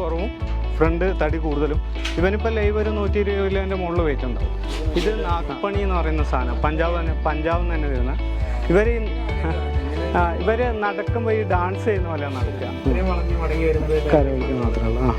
കുറവും ഫ്രണ്ട് തടി കൂടുതലും. ഇവനിപ്പോൾ ലൈവ് ഒരു 120 കിലോൻ്റെ മുകളിൽ വെയിറ്റ് ഉണ്ടാവും. ഇത് നാഗ്പണി എന്ന് പറയുന്ന സാധനം പഞ്ചാബ് തന്നെ വരുന്ന ഇവർ നടക്കുമ്പോൾ ഈ ഡാൻസ് ചെയ്യുന്ന പോലെ നടക്കുക. കരവയ്ക്ക് മാത്രമേ ഉള്ളൂ.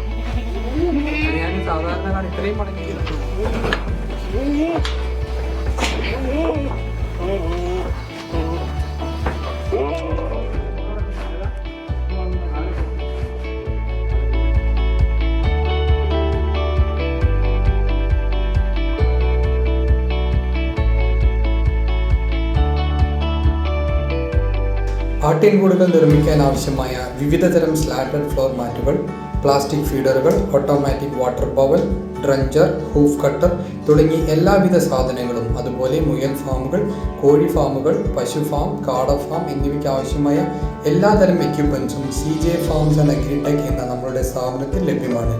ആട്ടിൻകൂടുകൾ നിർമ്മിക്കാൻ ആവശ്യമായ വിവിധതരം സ്ലാറ്റഡ് ഫ്ലോർ മാറ്റുകൾ, പ്ലാസ്റ്റിക് ഫീഡറുകൾ, automatic water bowl, drencher, hoof cutter തുടങ്ങി എല്ലാവിധ സാധനങ്ങളും, അതുപോലെ മുയൽ ഫാമുകൾ, കോഴി ഫാമുകൾ, പശു ഫാം, കാട ഫാം എന്നിവയ്ക്ക് ആവശ്യമായ എല്ലാതരം എക്യുപ്മെൻസും CJ ഫാംസ് ആൻഡ് അഗ്രിടെക് എന്ന നമ്മളുടെ സ്ഥാപനത്തിൽ ലഭ്യമാണ്.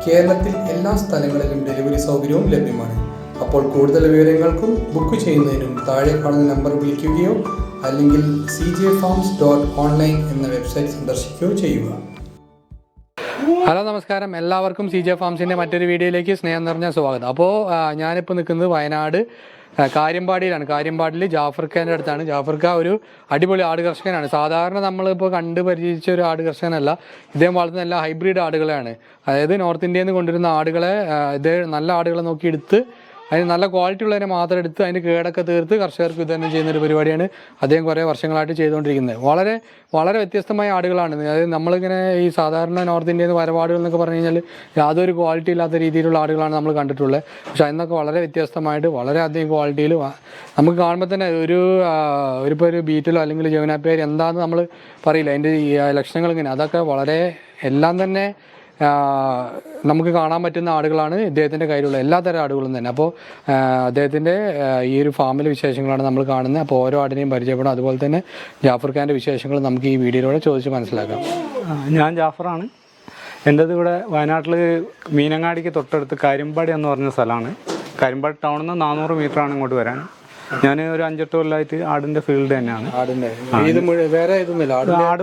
കേരളത്തിൽ എല്ലാ സ്ഥലങ്ങളിലും ഡെലിവറി സൗകര്യവും ലഭ്യമാണ്. അപ്പോൾ കൂടുതൽ വിവരങ്ങൾക്കും ബുക്ക് ചെയ്യുന്നതിനും താഴെ കാണുന്ന നമ്പർ വിളിക്കുകയോ അല്ലെങ്കിൽ cjfarms.online എന്ന വെബ്സൈറ്റ് സന്ദർശിക്കുകയോ ചെയ്യുക. ഹലോ നമസ്കാരം, എല്ലാവർക്കും CJ ഫാംസിൻ്റെ മറ്റൊരു വീഡിയോയിലേക്ക് സ്നേഹം നിറഞ്ഞ സ്വാഗതം. അപ്പോൾ ഞാനിപ്പോൾ നിൽക്കുന്നത് വയനാട് കാര്യമ്പാടിയിലാണ്. കാര്യമ്പാടിയിൽ ജാഫർഖാൻ്റെ അടുത്താണ്. ജാഫർഖ ഒരു അടിപൊളി ആട് കർഷകനാണ്. സാധാരണ നമ്മളിപ്പോൾ കണ്ട് പരിചയിച്ച ഒരു ആട് കർഷകനല്ല. ഇദ്ദേഹം വളർത്തുന്ന എല്ലാ ഹൈബ്രിഡ് ആടുകളെയാണ്. അതായത് നോർത്ത് ഇന്ത്യയിൽ നിന്ന് കൊണ്ടുവരുന്ന ആടുകളെ ഇത് നല്ല ആടുകളെ നോക്കി എടുത്ത് അതിന് നല്ല ക്വാളിറ്റി ഉള്ളതിനെ മാത്രം എടുത്ത് അതിന് കേടൊക്കെ തീർത്ത് കർഷകർക്ക് വിതരണം ചെയ്യുന്നൊരു പരിപാടിയാണ് അദ്ദേഹം കുറേ വർഷങ്ങളായിട്ട് ചെയ്തുകൊണ്ടിരിക്കുന്നത്. വളരെ വളരെ വ്യത്യസ്തമായ ആടുകളാണ്. അതായത് നമ്മളിങ്ങനെ ഈ സാധാരണ നോർത്ത് ഇന്ത്യയിൽ നിന്ന് വരവാടുകൾ എന്നൊക്കെ പറഞ്ഞു കഴിഞ്ഞാൽ യാതൊരു ക്വാളിറ്റി ഇല്ലാത്ത രീതിയിലുള്ള ആടുകളാണ് നമ്മൾ കണ്ടിട്ടുള്ളത്. പക്ഷേ അതിനൊക്കെ വളരെ വ്യത്യസ്തമായിട്ട് വളരെ അധികം ക്വാളിറ്റിയിൽ നമുക്ക് കാണുമ്പോൾ തന്നെ ഇപ്പോൾ ഒരു ബീറ്റിലോ അല്ലെങ്കിൽ ജമുനാപ്പേര് എന്താണെന്ന് നമ്മൾ പറയില്ല. അതിൻ്റെ ഈ ലക്ഷണങ്ങൾ ഇങ്ങനെ അതൊക്കെ വളരെ എല്ലാം തന്നെ നമുക്ക് കാണാൻ പറ്റുന്ന ആടുകളാണ് ഇദ്ദേഹത്തിൻ്റെ കയ്യിലുള്ള എല്ലാത്തരം ആടുകളും തന്നെ. അപ്പോൾ അദ്ദേഹത്തിൻ്റെ ഈ ഒരു ഫാമിലെ വിശേഷങ്ങളാണ് നമ്മൾ കാണുന്നത്. അപ്പോൾ ഓരോ ആടിനെയും പരിചയപ്പെടാം. അതുപോലെ തന്നെ ജാഫർ ഖാൻ്റെ വിശേഷങ്ങൾ നമുക്ക് ഈ വീഡിയോയിലൂടെ ചോദിച്ച് മനസ്സിലാക്കാം. ഞാൻ ജാഫറാണ്. എൻ്റേത് ഇവിടെ വയനാട്ടിൽ മീനങ്ങാടിക്ക് തൊട്ടടുത്ത് കാര്യമ്പാടി എന്ന് പറഞ്ഞ സ്ഥലമാണ്. കാര്യമ്പാടി ടൗണിൽ നിന്ന് 400 മീറ്ററാണ് ഇങ്ങോട്ട് വരാൻ. ഞാൻ ഒരു 5-8 കൊല്ലമായിട്ട് ആടിൻ്റെ ഫീൽഡ് തന്നെയാണ്. ആട്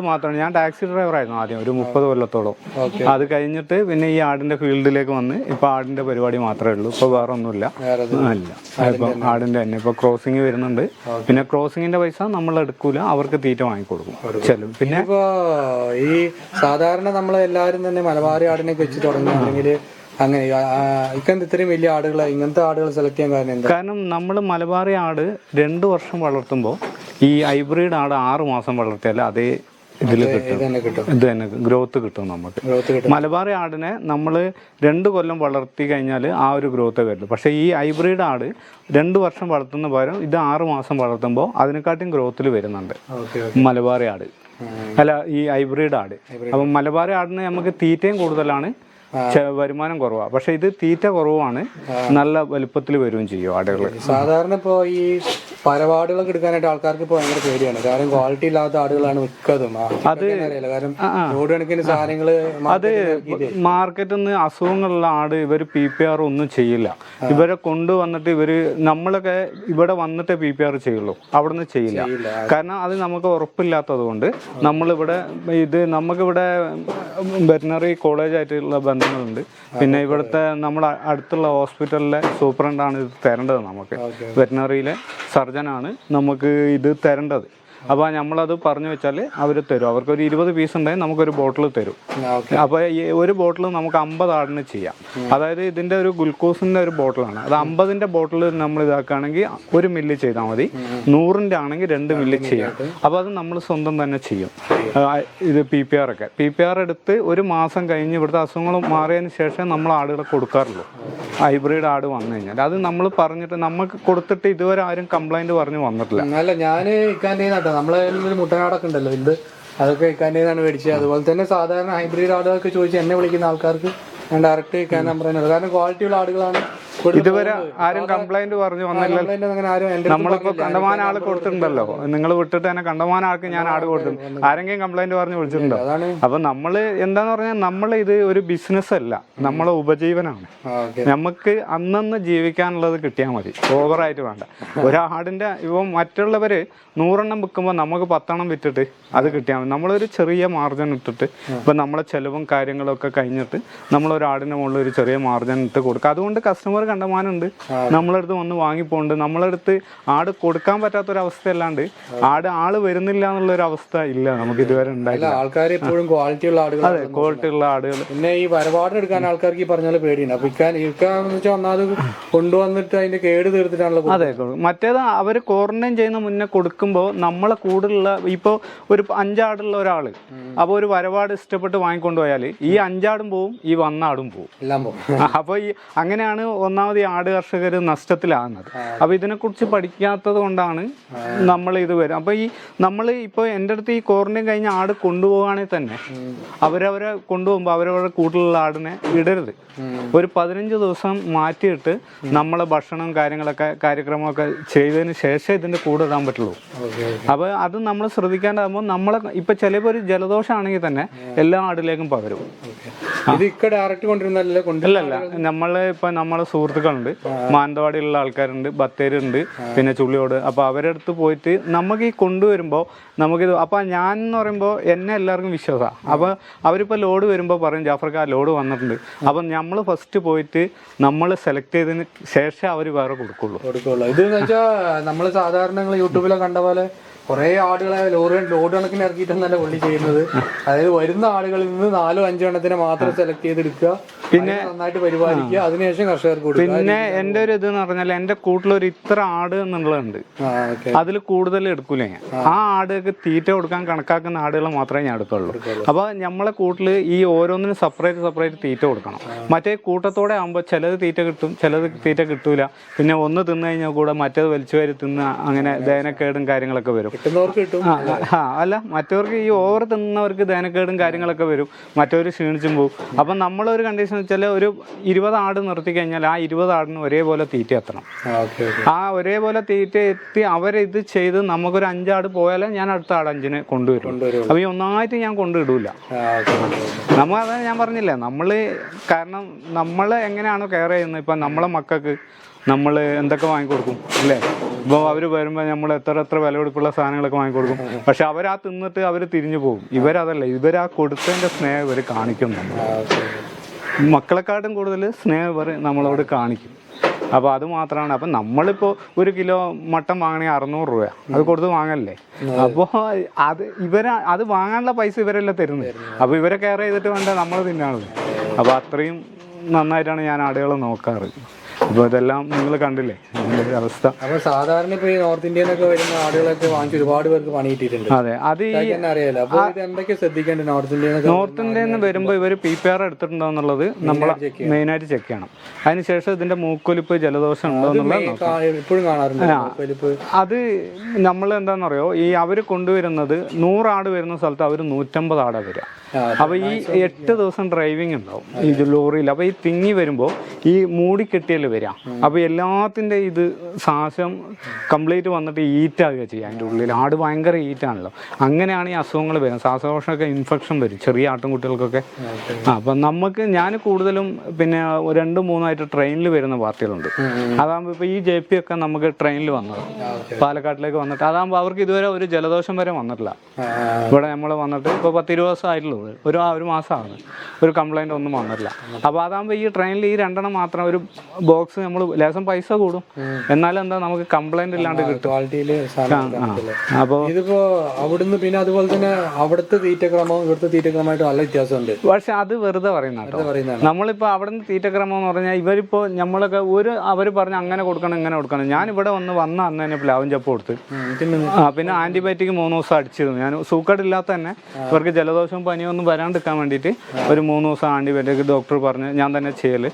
മാത്രമാണ്. ഞാൻ ടാക്സി ഡ്രൈവറായിരുന്നു ആദ്യം ഒരു 30 കൊല്ലത്തോളം. അത് കഴിഞ്ഞിട്ട് പിന്നെ ഈ ആടിൻ്റെ ഫീൽഡിലേക്ക് വന്ന് ഇപ്പോൾ ആടിൻ്റെ പരിപാടി മാത്രമേ ഉള്ളൂ. ഇപ്പോൾ വേറെ ഒന്നുമില്ല. ഇപ്പം ആടിൻ്റെ തന്നെ ഇപ്പോൾ ക്രോസിങ് വരുന്നുണ്ട്. പിന്നെ ക്രോസിങ്ങിൻ്റെ പൈസ നമ്മൾ എടുക്കൂല, അവർക്ക് തീറ്റ വാങ്ങിക്കൊടുക്കും ചെല്ലും. പിന്നെ ഇപ്പോൾ ഈ സാധാരണ നമ്മൾ എല്ലാവരും തന്നെ മലബാറി ആടിനൊക്കെ വെച്ച് തുടങ്ങുക അല്ലെങ്കിൽ അങ്ങനെ ഇക്കന്ത് ഇത്രയും വലിയ ആടുകൾ ഇങ്ങനത്തെ ആടുകൾ സെലക്ട് ചെയ്യാൻ കാരണം എന്താ? കാരണം നമ്മൾ മലബാറി ആട് 2 വർഷം വളർത്തുമ്പോൾ ഈ ഹൈബ്രിഡ് ആട് 6 മാസം വളർത്തിയാൽ അതേ ഇതിൽ കിട്ടും. ഇത് തന്നെ ഗ്രോത്ത് കിട്ടും നമുക്ക്. മലബാറി ആടിനെ നമ്മൾ 2 കൊല്ലം വളർത്തി കഴിഞ്ഞാൽ ആ ഒരു ഗ്രോത്ത് വരും. പക്ഷേ ഈ ഹൈബ്രിഡ് ആട് 2 വർഷം വളർത്തുന്ന പകരം ഇത് 6 മാസം വളർത്തുമ്പോൾ അതിനെക്കാട്ടും ഗ്രോത്തിൽ വരുന്നുണ്ട് മലബാറി ആട്. അല്ല, ഈ ഹൈബ്രിഡ് ആട്. അപ്പം മലബാറി ആടിന് നമുക്ക് തീറ്റയും കൂടുതലാണ്, വരുമാനം കുറവാണ്. പക്ഷെ ഇത് തീറ്റ കുറവാണ്, നല്ല വലുപ്പത്തിൽ വരികയും ചെയ്യും ആടുകൾ. സാധാരണ ഇപ്പോൾ ഈ പരവാടുകളൊക്കെ എടുക്കാനായിട്ട് ആൾക്കാർക്ക് ഇപ്പോൾ ഭയങ്കര പേടിയാണ്. കാരണം ക്വാളിറ്റി ഇല്ലാത്ത ആടുകളാണ് മിക്കതും. അത് കാരണം നൂറുകണക്കിന് സാധനങ്ങൾ അത് മാർക്കറ്റിൽ നിന്ന് അസുഖങ്ങളുള്ള ആട് ഇവർ PPR ഒന്നും ചെയ്യില്ല. ഇവരെ കൊണ്ടുവന്നിട്ട് നമ്മളൊക്കെ ഇവിടെ വന്നിട്ടേ PPR ചെയ്യുള്ളൂ, അവിടെ നിന്ന് ചെയ്യില്ല. കാരണം അത് നമുക്ക് ഉറപ്പില്ലാത്തത് കൊണ്ട് നമുക്കിവിടെ വെറ്റിനറി കോളേജായിട്ടുള്ള ബന്ധങ്ങളുണ്ട്. പിന്നെ ഇവിടുത്തെ നമ്മുടെ അടുത്തുള്ള ഹോസ്പിറ്റലിലെ സൂപ്രണ്ടാണ് ഇത് തരേണ്ടത്. നമുക്ക് വെറ്റിനറിയിലെ സർജനാണ് നമുക്ക് ഇത് തരേണ്ടത്. അപ്പോൾ നമ്മളത് പറഞ്ഞു വെച്ചാൽ അവർ തരും. അവർക്കൊരു 20 പീസ് ഉണ്ടെങ്കിൽ നമുക്കൊരു ബോട്ടിൽ തരും. അപ്പോൾ ഈ ഒരു ബോട്ടിൽ നമുക്ക് 50 ആടിന് ചെയ്യാം. അതായത് ഇതിൻ്റെ ഒരു ഗ്ലൂക്കോസിൻ്റെ ഒരു ബോട്ടിലാണ്. അത് 50-ന്റെ ബോട്ടിൽ നമ്മൾ ഇതാക്കുകയാണെങ്കിൽ 1 മില്ലി ചെയ്താൽ മതി. 100-ന്റെ ആണെങ്കിൽ 2 മില്ലി ചെയ്യാം. അപ്പോൾ അത് നമ്മൾ സ്വന്തം തന്നെ ചെയ്യും. ഇത് PPR എടുത്ത് 1 മാസം കഴിഞ്ഞ് ഇവിടുത്തെ അസുഖങ്ങൾ മാറിയതിന് ശേഷം നമ്മൾ ആടുകളെ കൊടുക്കാറുള്ളൂ. ഹൈബ്രിഡ് ആട് വന്നു കഴിഞ്ഞാൽ അത് നമ്മൾ പറഞ്ഞിട്ട് നമുക്ക് കൊടുത്തിട്ട് ഇതുവരെ ആരും കംപ്ലൈൻറ്റ് പറഞ്ഞ് വന്നിട്ടില്ല. അല്ല, ഞാൻ ഇക്കാൻ്റെ നമ്മളെ ഒരു മുട്ടനാടൊക്കെ ഉണ്ടല്ലോ, ഇത് അതൊക്കെ ഇക്കാൻ്റെതാണ് മേടിച്ചത്. അതുപോലെ തന്നെ സാധാരണ ഹൈബ്രിഡ് ആടുകളൊക്കെ ചോദിച്ച് എന്നെ വിളിക്കുന്ന ആൾക്കാർക്ക് ഞാൻ ഡയറക്റ്റ് ഇക്കാൻ നമ്പർ തന്നെ. കാരണം ക്വാളിറ്റിയുള്ള ആടുകളാണ് ഇതുവരെ ആരും കംപ്ലൈന്റ് പറഞ്ഞു വന്നില്ല. നമ്മളിപ്പോ കണ്ടമാനം ആള് കൊടുത്തിട്ടുണ്ടല്ലോ, നിങ്ങൾ വിട്ടിട്ട് തന്നെ കണ്ടമാനം ആൾക്ക് ഞാൻ ആട് കൊടുത്തിട്ടുണ്ട്. ആരെങ്കിലും കംപ്ലൈന്റ് പറഞ്ഞ് വിളിച്ചിട്ടുണ്ടോ? അപ്പൊ നമ്മള് എന്താന്ന് പറഞ്ഞാൽ നമ്മൾ ഇത് ഒരു ബിസിനസ് അല്ല, നമ്മളെ ഉപജീവനാണ്. നമുക്ക് അന്നന്ന് ജീവിക്കാനുള്ളത് കിട്ടിയാൽ മതി, ഓവറായിട്ട് വേണ്ട. ഒരാടിന്റെ ഇപ്പം മറ്റുള്ളവര് 100 എണ്ണം വിൽക്കുമ്പോൾ നമുക്ക് 10 എണ്ണം വിറ്റിട്ട് അത് കിട്ടിയാൽ മതി. നമ്മളൊരു ചെറിയ മാർജിൻ ഇട്ടിട്ട് ഇപ്പം നമ്മളെ ചെലവും കാര്യങ്ങളൊക്കെ കഴിഞ്ഞിട്ട് നമ്മളൊരാടിൻ്റെ മുകളിൽ ഒരു ചെറിയ മാർജിൻ ഇട്ട് കൊടുക്കുക. അതുകൊണ്ട് കസ്റ്റമർ കണ്ടമാനമുണ്ട്, നമ്മളടുത്ത് വന്ന് വാങ്ങിപ്പോണ്ട്. നമ്മളടുത്ത് ആട് കൊടുക്കാൻ പറ്റാത്തൊരവസ്ഥയല്ലാണ്ട് ആള് വരുന്നില്ല എന്നുള്ളൊരു അവസ്ഥ ഇല്ല നമുക്ക് ഇതുവരെ ഉണ്ടായില്ല. ആൾക്കാർ എപ്പോഴും ക്വാളിറ്റി ഉള്ള ആടുകൾ, അതെ, ക്വാളിറ്റി ഉള്ള ആടുകൾ. പിന്നെ ഈ വരപാടിന് എടുക്കാൻ ആൾക്കാർക്ക് ഈ പറഞ്ഞാൽ പേടിയുണ്ട്. അപ്പൊ ഇരിക്കാന്ന് വെച്ചാൽ ഒന്നാമത് കൊണ്ടുവന്നിട്ട് അതിന്റെ കേട് തീർത്തിട്ടാണല്ലോ. അതെ, മറ്റേത് അവർ ക്വാറന്റൈൻ ചെയ്യുന്ന മുന്നേ കൊടുക്കുമ്പോൾ നമ്മളെ കൂടുതലുള്ള ഇപ്പോൾ ഒരു 5 ആടുള്ള ഒരാള് അപ്പോൾ ഒരു വരപാട് ഇഷ്ടപ്പെട്ട് വാങ്ങിക്കൊണ്ട് പോയാൽ ഈ 5 ആടും പോവും, ഈ 1 ആടും പോവും, എല്ലാം പോവും. അപ്പോൾ ഈ അങ്ങനെയാണ് ഒന്നാമത് ഈ ആട് കർഷകർ നഷ്ടത്തിലാകുന്നത്. അപ്പോൾ ഇതിനെക്കുറിച്ച് പഠിക്കാത്തത് കൊണ്ടാണ് നമ്മൾ ഇത് വരും. അപ്പോൾ ഈ നമ്മൾ ഇപ്പോൾ എൻ്റെ അടുത്ത് ഈ ക്വാറന്റൈൻ കഴിഞ്ഞ ആട് കൊണ്ടുപോകുകയാണെങ്കിൽ തന്നെ അവരവരെ കൊണ്ടുപോകുമ്പോൾ അവരവരുടെ കൂട്ടിലുള്ള ആടിനെ ഇടരുത്. ഒരു 15 ദിവസം മാറ്റിയിട്ട് നമ്മളെ ഭക്ഷണം കാര്യക്രമമൊക്കെ ചെയ്തതിന് ശേഷം ഇതിൻ്റെ കൂടെ ഇടാൻ പറ്റുള്ളൂ. അപ്പോൾ അത് നമ്മൾ ശ്രദ്ധിക്കേണ്ടതാകുമ്പോൾ നമ്മളെ ഇപ്പം ചിലപ്പോൾ ഒരു ജലദോഷമാണെങ്കിൽ തന്നെ എല്ലാ ആടിലേക്കും പകരും. ഇത് ഡയറക്റ്റ് കൊണ്ടിരുന്നല്ലേ? ഇല്ലല്ല, ഇപ്പം നമ്മളെ സുഹൃത്തുക്കളുണ്ട്, മാനന്തവാടിയിലുള്ള ആൾക്കാരുണ്ട്, ബത്തേരുണ്ട്, പിന്നെ ചുള്ളിയോട്. അപ്പോൾ അവരുടെ അടുത്ത് പോയിട്ട് നമുക്ക് ഈ കൊണ്ടുവരുമ്പോൾ നമുക്കിത് അപ്പം ഞാൻ എന്ന് പറയുമ്പോൾ എന്നെ എല്ലാവർക്കും വിശ്വാസമാണ്. അപ്പോൾ അവരിപ്പോൾ ലോഡ് വരുമ്പോൾ പറയും ജാഫർക്ക് ആ ലോഡ് വന്നിട്ടുണ്ട്. അപ്പം നമ്മൾ ഫസ്റ്റ് പോയിട്ട് നമ്മൾ സെലക്ട് ചെയ്തതിന് ശേഷം അവർ വേറെ കൊടുക്കുള്ളൂ. ഇതെന്ന് വെച്ചാൽ നമ്മൾ സാധാരണ യൂട്യൂബിലെ കണ്ട പോലെ കുറെ ആടുകളെ ലോഡ് കണക്കിന് ഇറക്കിയിട്ടൊന്നല്ല പുള്ളി ചെയ്യുന്നത്. അതായത് വരുന്ന ആടുകളിൽ നിന്ന് 4-5 എണ്ണത്തിനെ മാത്രം സെലക്ട് ചെയ്തെടുക്കുക, പിന്നെ നന്നായിട്ട് പരിപാലിക്കുക, അതിനുശേഷം കർഷകർക്ക് കൊടുക്കുക. പിന്നെ എൻ്റെ ഒരു ഇതെന്ന് പറഞ്ഞാൽ എൻ്റെ കൂട്ടിലൊരു ഇത്ര ആട് എന്നുള്ളതുണ്ട്, അതിൽ കൂടുതൽ എടുക്കൂല ഞാൻ. ആ ആടുകൾക്ക് തീറ്റ കൊടുക്കാൻ കണക്കാക്കുന്ന ആടുകൾ മാത്രമേ ഞാൻ എടുക്കുള്ളൂ. അപ്പോൾ നമ്മളെ കൂട്ടിൽ ഈ ഓരോന്നിനും സെപ്പറേറ്റ് തീറ്റ കൊടുക്കണം. മറ്റേ കൂട്ടത്തോടെ ആകുമ്പോൾ ചിലത് തീറ്റ കിട്ടും, ചിലത് തീറ്റ കിട്ടൂല. പിന്നെ ഒന്ന് തിന്നു കഴിഞ്ഞാൽ കൂടെ മറ്റേത് വലിച്ചു വാരി തിന്ന് അങ്ങനെ ദഹനക്കേടും കാര്യങ്ങളൊക്കെ വരും. അല്ല, മറ്റവർക്ക് ഈ ഓവർ തിന്നവർക്ക് ദഹനക്കേടും കാര്യങ്ങളൊക്കെ വരും, മറ്റവർ ക്ഷീണിച്ചും പോകും. അപ്പം നമ്മളൊരു കണ്ടീഷൻ വെച്ചാൽ ഒരു 20 ആട് നിർത്തി കഴിഞ്ഞാൽ ആ 20 ആടിന് ഒരേപോലെ തീറ്റ എത്തണം. ആ ഒരേപോലെ തീറ്റ എത്തി അവരിത് ചെയ്ത് നമുക്കൊരു 5 ആട് പോയാലേ ഞാൻ അടുത്ത ആട് 5-നെ കൊണ്ടുവരും. അപ്പം ഈ ഒന്നായിട്ട് ഞാൻ കൊണ്ടിടൂല. അത് ഞാൻ പറഞ്ഞില്ലേ, കാരണം നമ്മളെ എങ്ങനെയാണോ കെയർ ചെയ്യുന്നത്, ഇപ്പം നമ്മളെ മക്കൾക്ക് നമ്മൾ എന്തൊക്കെ വാങ്ങിക്കൊടുക്കും അല്ലേ? ഇപ്പോൾ അവർ വരുമ്പോൾ നമ്മൾ എത്ര വില കൊടുപ്പുള്ള സാധനങ്ങളൊക്കെ വാങ്ങിക്കൊടുക്കും. പക്ഷെ അവരാ തിന്നിട്ട് അവർ തിരിഞ്ഞു പോകും. ഇവരതല്ല, ഇവരാ കൊടുത്തതിൻ്റെ സ്നേഹം ഇവർ കാണിക്കും. മക്കളെക്കാട്ടും കൂടുതൽ സ്നേഹം ഇവർ നമ്മളോട് കാണിക്കും. അപ്പോൾ അത് മാത്രമാണ്. അപ്പം നമ്മളിപ്പോൾ 1 കിലോ മട്ടൻ വാങ്ങണമെങ്കിൽ 600 രൂപ അത് കൊടുത്ത് വാങ്ങല്ലേ. അപ്പോൾ അത് വാങ്ങാനുള്ള പൈസ ഇവരെല്ലാം തരുന്നത്. അപ്പോൾ ഇവരെ കെയർ ചെയ്തിട്ട് വേണ്ട നമ്മൾ തിന്നാണത്. അപ്പോൾ അത്രയും നന്നായിട്ടാണ് ഞാൻ ആടുകളെ നോക്കാറ്. അപ്പോൾ ഇതെല്ലാം നിങ്ങൾ കണ്ടില്ലേ ഇതിൻ്റെ അവസ്ഥ. അപ്പോൾ സാധാരണ ഇപ്പോൾ ഈ നോർത്ത് ഇന്ത്യന്നൊക്കെ വരുന്ന ആടുകളൊക്കെ വാങ്ങിച്ച് ഒരുപാട് പേർക്ക് പണി കിട്ടിയിട്ടുണ്ട്. അതെ, അത് അറിയാലോ. അപ്പോൾ ഇത് എന്തൊക്കെ ശ്രദ്ധിക്കേണ്ടത്? നോർത്ത് ഇന്ത്യയിൽ നിന്ന് വരുമ്പോൾ ഇവർ PPR എടുത്തിട്ടുണ്ടോ എന്നുള്ളത് നമ്മൾ മെയിനായിട്ട് ചെക്ക് ചെയ്യണം. അതിനുശേഷം ഇതിന്റെ മൂക്കൊലിപ്പ്, ജലദോഷം ഉണ്ടോ എന്നുള്ളത് എപ്പോഴും കാണാറുണ്ട്. അത് നമ്മൾ എന്താണെന്നറിയോ, ഈ അവർ കൊണ്ടുവരുന്നത് 100 ആട് വരുന്ന സ്ഥലത്ത് അവർ 150 ആടാണ് വരിക. അപ്പോൾ ഈ 8 ദിവസം ഡ്രൈവിംഗ് ഉണ്ടാവും ഈ ലോറിയിൽ. അപ്പോൾ ഈ തിങ്ങി വരുമ്പോൾ ഈ മൂടി കെട്ടിയല്ലേ വരിക. അപ്പോൾ എല്ലാത്തിൻ്റെ ഇത് ശ്വാസം കംപ്ലീറ്റ് വന്നിട്ട് ഈറ്റാകുക ചെയ്യുക. അതിൻ്റെ ഉള്ളിൽ ആട് ഭയങ്കര ഈറ്റാണല്ലോ. അങ്ങനെയാണ് ഈ അസുഖങ്ങൾ വരുന്നത്. ശ്വാസകോശമൊക്കെ ഇൻഫെക്ഷൻ വരും ചെറിയ ആട്ടിൻകുട്ടികൾക്കൊക്കെ. അപ്പം ഞാൻ കൂടുതലും പിന്നെ 2-3 ആയിട്ട് ട്രെയിനിൽ വരുന്ന പാർട്ടികളുണ്ട്. അതാകുമ്പോൾ ഇപ്പോൾ ഈ JP ഒക്കെ നമുക്ക് ട്രെയിനിൽ വന്നത് പാലക്കാട്ടിലേക്ക് വന്നിട്ട്, അതാകുമ്പോൾ അവർക്ക് ഇതുവരെ ഒരു ജലദോഷം വരെ വന്നിട്ടില്ല. ഇവിടെ നമ്മൾ വന്നിട്ട് ഇപ്പോൾ 10-20 ദിവസം ആയിട്ടുള്ളൂ, ഒരു മാസമാണ്, ഒരു കംപ്ലൈൻറ്റ് ഒന്നും വന്നിട്ടില്ല. അപ്പോൾ അതാകുമ്പോൾ ഈ ട്രെയിനിൽ ഈ 2 എണ്ണം മാത്രം ഒരു ബോക്സ് നമ്മൾ ലേശം പൈസ കൂടും, എന്നാലും എന്താ നമുക്ക് കംപ്ലൈന്റ് ഇല്ലാണ്ട് കിട്ടും. അപ്പോൾ ഇതിപ്പോ അവിടുന്ന് പിന്നെ അതുപോലെ തന്നെ അവിടുത്തെ തീറ്റക്രമവും ഇവിടുത്തെ തീറ്റക്രമമായിട്ട് നല്ല വ്യത്യാസമുണ്ട്. പക്ഷെ അത് വെറുതെ പറയുന്ന നമ്മളിപ്പോ അവിടുന്ന് തീറ്റക്രമം എന്ന് പറഞ്ഞാൽ ഇവരിപ്പോ നമ്മളൊക്കെ അവർ പറഞ്ഞ അങ്ങനെ കൊടുക്കണം ഇങ്ങനെ കൊടുക്കണം. ഞാൻ ഇവിടെ വന്ന അന്ന് തന്നെ പ്ലാവും ചപ്പ് കൊടുത്ത് പിന്നെ ആന്റിബയോട്ടിക് 3 ദിവസം അടിച്ചിരുന്നു. ഞാൻ സൂക്കേടില്ലാത്ത തന്നെ ഇവർക്ക് ജലദോഷവും പനിയൊന്നും വരാണ്ടിരിക്കാൻ വേണ്ടിയിട്ട് ഒരു 3 ദിവസം ആന്റിബയോട്ടിക് ഡോക്ടർ പറഞ്ഞ് ഞാൻ തന്നെ ചെയ്യല്.